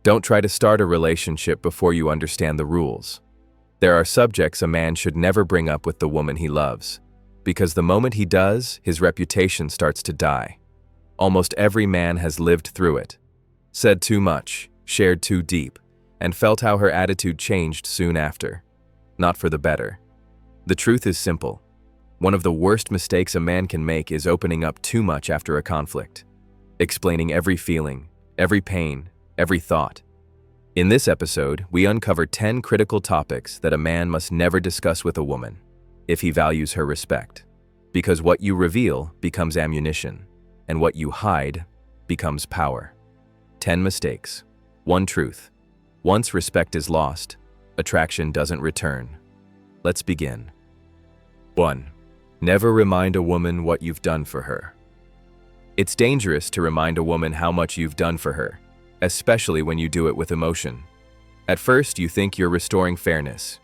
Don't try to start a relationship before you understand the rules. There are subjects a man should never bring up with the woman he loves, because the moment he does, his reputation starts to die. Almost every man has lived through it, said too much, shared too deep, and felt how her attitude changed soon after. Not for the better. The truth is simple. One of the worst mistakes a man can make is opening up too much after a conflict, explaining every feeling, every pain, every thought. In this episode, we uncover 10 critical topics that a man must never discuss with a woman if he values her respect. Because what you reveal becomes ammunition, and what you hide becomes power. 10 mistakes. 1 truth. Once respect is lost, attraction doesn't return. Let's begin. 1. Never remind a woman what you've done for her. It's dangerous to remind a woman how much you've done for her, especially when you do it with emotion. At first, you think you're restoring fairness.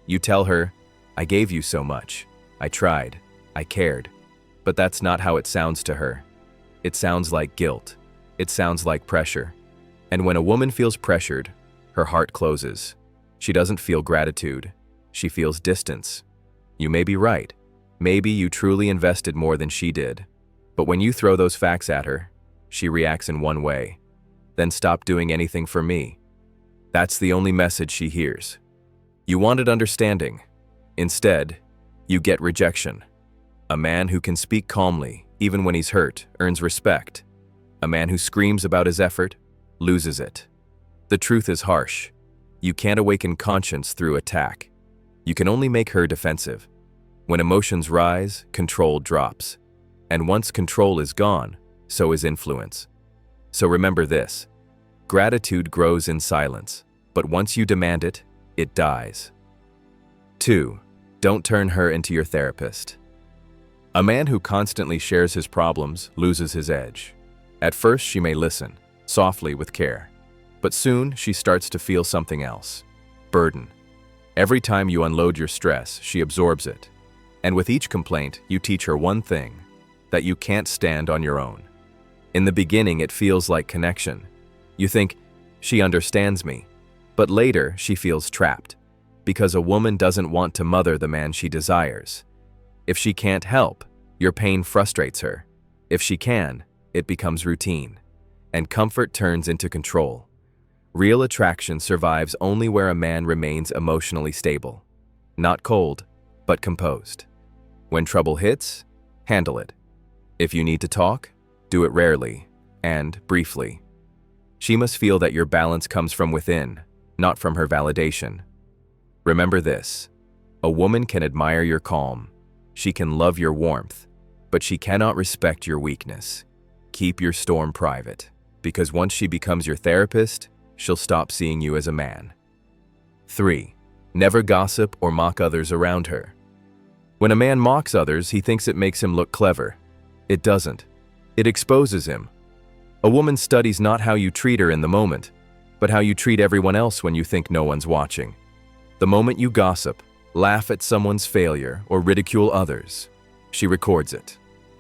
You tell her, "I gave you so much. I tried. I cared." But that's not how it sounds to her. It sounds like guilt. It sounds like pressure. And when a woman feels pressured, her heart closes. She doesn't feel gratitude. She feels distance. You may be right. Maybe you truly invested more than she did. But when you throw those facts at her, she reacts in one way. Then stop doing anything for me. That's the only message she hears. You wanted understanding. Instead, you get rejection. A man who can speak calmly, even when he's hurt, earns respect. A man who screams about his effort loses it. The truth is harsh. You can't awaken conscience through attack. You can only make her defensive. When emotions rise, control drops. And once control is gone, so is influence. So remember this. Gratitude grows in silence, but once you demand it, it dies. 2. Don't turn her into your therapist. A man who constantly shares his problems loses his edge. At first, she may listen, softly with care. But soon, she starts to feel something else. Burden. Every time you unload your stress, she absorbs it. And with each complaint, you teach her one thing, that you can't stand on your own. In the beginning, it feels like connection. You think, she understands me. But later, she feels trapped, because a woman doesn't want to mother the man she desires. If she can't help, your pain frustrates her. If she can, it becomes routine. And comfort turns into control. Real attraction survives only where a man remains emotionally stable. Not cold, but composed. When trouble hits, handle it. If you need to talk, do it rarely and briefly. She must feel that your balance comes from within, not from her validation. Remember this. A woman can admire your calm. She can love your warmth, but she cannot respect your weakness. Keep your storm private, because once she becomes your therapist, she'll stop seeing you as a man. 3. Never gossip or mock others around her. When a man mocks others, he thinks it makes him look clever. It doesn't. It exposes him. A woman studies not how you treat her in the moment, but how you treat everyone else when you think no one's watching. The moment you gossip, laugh at someone's failure, or ridicule others, she records it.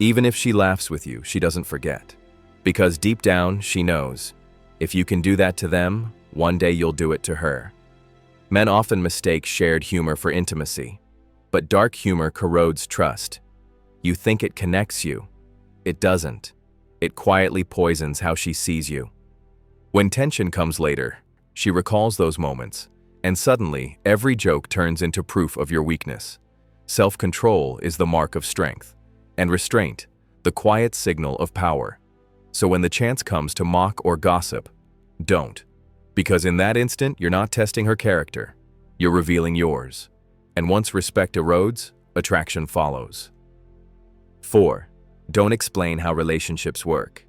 Even if she laughs with you, she doesn't forget. Because deep down, she knows, if you can do that to them, one day you'll do it to her. Men often mistake shared humor for intimacy, but dark humor corrodes trust. You think it connects you. It doesn't. It quietly poisons how she sees you. When tension comes later, she recalls those moments, and suddenly every joke turns into proof of your weakness. Self-control is the mark of strength, and restraint, the quiet signal of power. So when the chance comes to mock or gossip, don't. Because in that instant, you're not testing her character. You're revealing yours. And once respect erodes, attraction follows. 4. Don't explain how relationships work.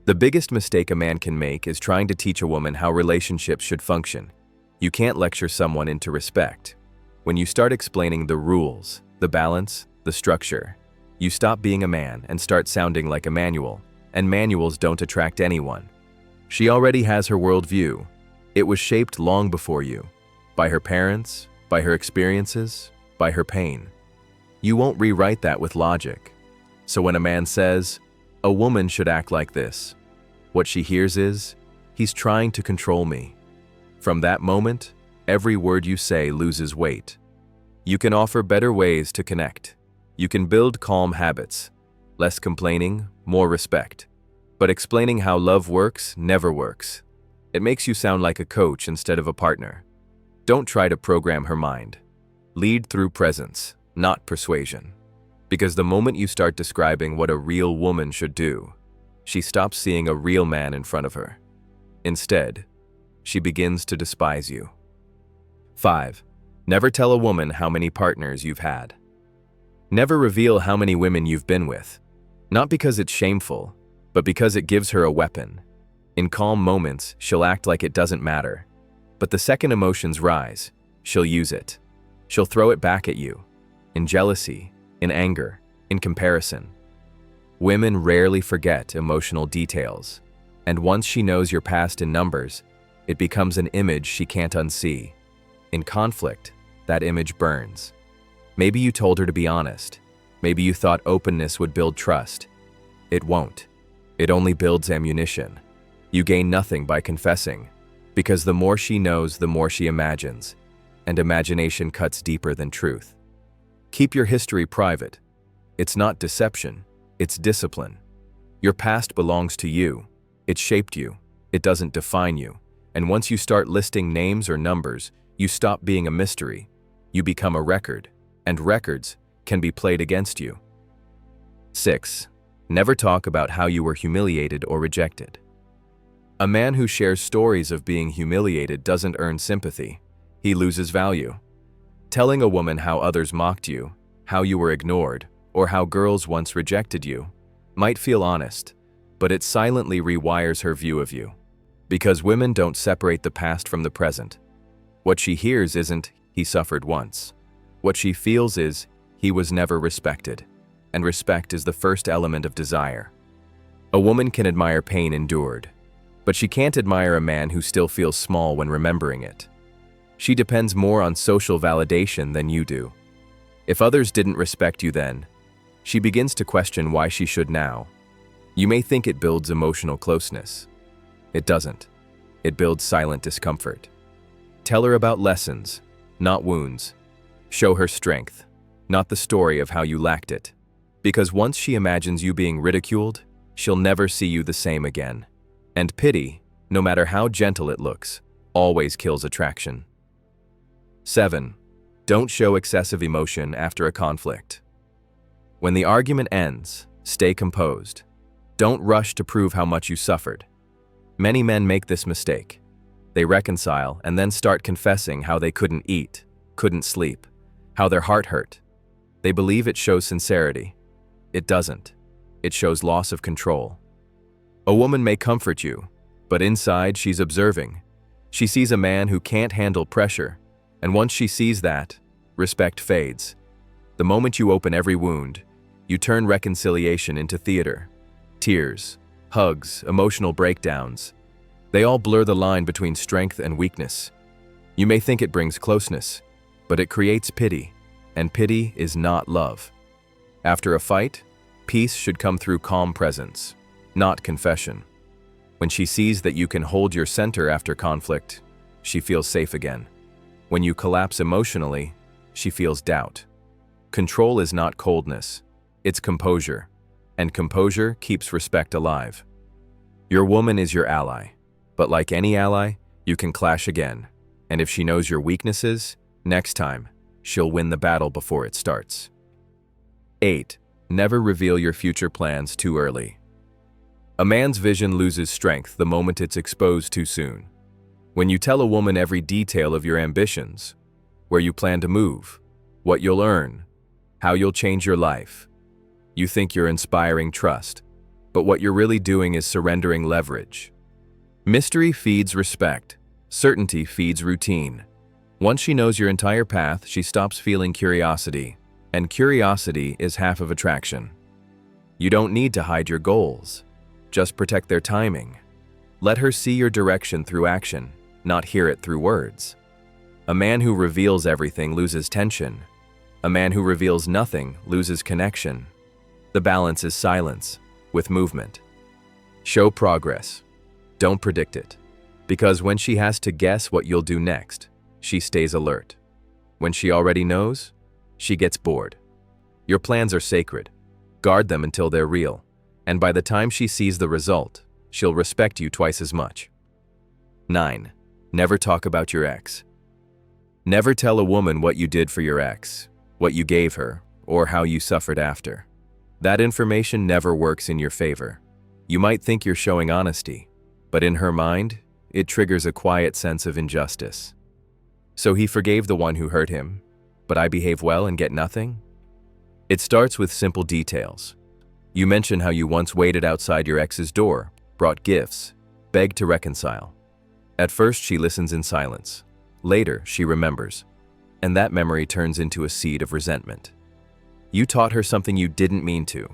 The biggest mistake a man can make is trying to teach a woman how relationships should function. You can't lecture someone into respect. When you start explaining the rules, the balance, the structure, you stop being a man and start sounding like a manual, and manuals don't attract anyone. She already has her worldview. It was shaped long before you, by her parents, by her experiences, by her pain. You won't rewrite that with logic. So when a man says, "A woman should act like this," what she hears is, He's trying to control me. From that moment, every word you say loses weight. You can offer better ways to connect. You can build calm habits. Less complaining, more respect. But explaining how love works never works. It makes you sound like a coach instead of a partner. Don't try to program her mind. Lead through presence, not persuasion. Because the moment you start describing what a real woman should do, she stops seeing a real man in front of her. Instead, she begins to despise you. 5. Never tell a woman how many partners you've had. Never reveal how many women you've been with. Not because it's shameful, but because it gives her a weapon. In calm moments, she'll act like it doesn't matter. But the second emotions rise, she'll use it. She'll throw it back at you. In jealousy, in anger, in comparison. Women rarely forget emotional details. And once she knows your past in numbers, it becomes an image she can't unsee. In conflict, that image burns. Maybe you told her to be honest. Maybe you thought openness would build trust. It won't. It only builds ammunition. You gain nothing by confessing, because the more she knows, the more she imagines, and imagination cuts deeper than truth. Keep your history private. It's not deception, it's discipline. Your past belongs to you. It shaped you. It doesn't define you. And once you start listing names or numbers, you stop being a mystery. You become a record, and records can be played against you. 6. Never talk about how you were humiliated or rejected. A man who shares stories of being humiliated doesn't earn sympathy. He loses value. Telling a woman how others mocked you, how you were ignored, or how girls once rejected you might feel honest, but it silently rewires her view of you. Because women don't separate the past from the present. What she hears isn't, "He suffered once." What she feels is, "He was never respected." And respect is the first element of desire. A woman can admire pain endured, but she can't admire a man who still feels small when remembering it. She depends more on social validation than you do. If others didn't respect you then, she begins to question why she should now. You may think it builds emotional closeness. It doesn't. It builds silent discomfort. Tell her about lessons, not wounds. Show her strength, not the story of how you lacked it. Because once she imagines you being ridiculed, she'll never see you the same again. And pity, no matter how gentle it looks, always kills attraction. 7. Don't show excessive emotion after a conflict. When the argument ends, stay composed. Don't rush to prove how much you suffered. Many men make this mistake. They reconcile and then start confessing how they couldn't eat, couldn't sleep, how their heart hurt. They believe it shows sincerity. It doesn't. It shows loss of control. A woman may comfort you, but inside she's observing. She sees a man who can't handle pressure, and once she sees that, respect fades. The moment you open every wound, you turn reconciliation into theater. Tears, hugs, emotional breakdowns. They all blur the line between strength and weakness. You may think it brings closeness, but it creates pity, and pity is not love. After a fight, peace should come through calm presence, not confession. When she sees that you can hold your center after conflict, she feels safe again. When you collapse emotionally, she feels doubt. Control is not coldness, it's composure, and composure keeps respect alive. Your woman is your ally, but like any ally, you can clash again, and if she knows your weaknesses, next time, she'll win the battle before it starts. 8. Never reveal your future plans too early. A man's vision loses strength the moment it's exposed too soon. When you tell a woman every detail of your ambitions, where you plan to move, what you'll earn, how you'll change your life, you think you're inspiring trust, but what you're really doing is surrendering leverage. Mystery feeds respect. Certainty feeds routine. Once she knows your entire path, she stops feeling curiosity, and curiosity is half of attraction. You don't need to hide your goals. Just protect their timing. Let her see your direction through action, not hear it through words. A man who reveals everything loses tension. A man who reveals nothing loses connection. The balance is silence, with movement. Show progress. Don't predict it. Because when she has to guess what you'll do next, she stays alert. When she already knows, she gets bored. Your plans are sacred. Guard them until they're real, and by the time she sees the result, she'll respect you twice as much. 9. Never talk about your ex. Never tell a woman what you did for your ex, what you gave her, or how you suffered after. That information never works in your favor. You might think you're showing honesty, but in her mind, it triggers a quiet sense of injustice. So he forgave the one who hurt him, but I behave well and get nothing? It starts with simple details. You mention how you once waited outside your ex's door, brought gifts, begged to reconcile. At first, she listens in silence. Later, she remembers, and that memory turns into a seed of resentment. You taught her something you didn't mean to,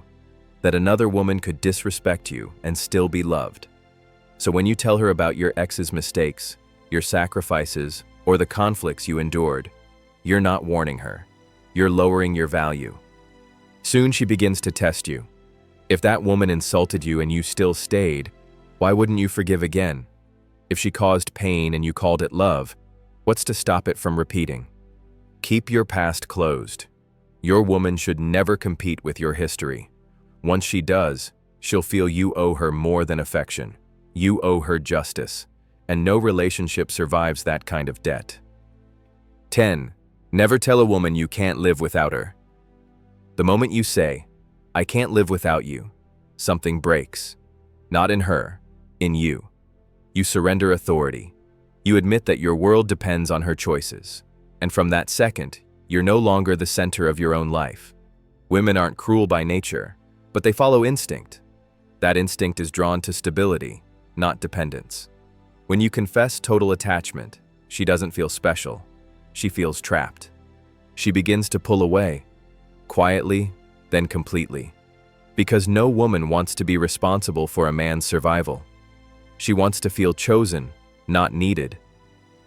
that another woman could disrespect you and still be loved. So when you tell her about your ex's mistakes, your sacrifices, or the conflicts you endured, you're not warning her. You're lowering your value. Soon she begins to test you. If that woman insulted you and you still stayed, why wouldn't you forgive again? If she caused pain and you called it love, what's to stop it from repeating? Keep your past closed. Your woman should never compete with your history. Once she does, she'll feel you owe her more than affection. You owe her justice, and no relationship survives that kind of debt. 10. Never tell a woman you can't live without her. The moment you say, "I can't live without you," something breaks. Not in her, in you. You surrender authority. You admit that your world depends on her choices. And from that second, you're no longer the center of your own life. Women aren't cruel by nature, but they follow instinct. That instinct is drawn to stability, not dependence. When you confess total attachment, she doesn't feel special. She feels trapped. She begins to pull away, quietly, then completely. Because no woman wants to be responsible for a man's survival. She wants to feel chosen, not needed.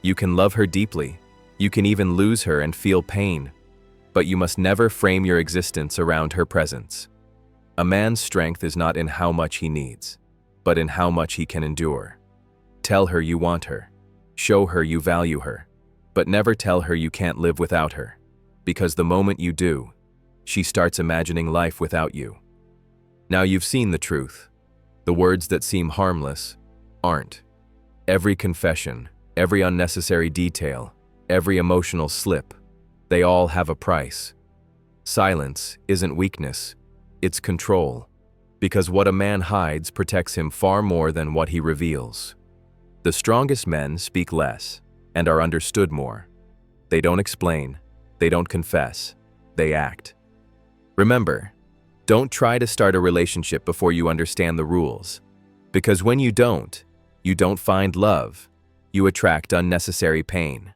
You can love her deeply. You can even lose her and feel pain. But you must never frame your existence around her presence. A man's strength is not in how much he needs, but in how much he can endure. Tell her you want her. Show her you value her. But never tell her you can't live without her. Because the moment you do, she starts imagining life without you. Now you've seen the truth. The words that seem harmless aren't. Every confession, every unnecessary detail, every emotional slip, they all have a price. Silence isn't weakness, it's control. Because what a man hides protects him far more than what he reveals. The strongest men speak less and are understood more. They don't explain, they don't confess, they act. Remember, don't try to start a relationship before you understand the rules. Because when you don't find love, you attract unnecessary pain.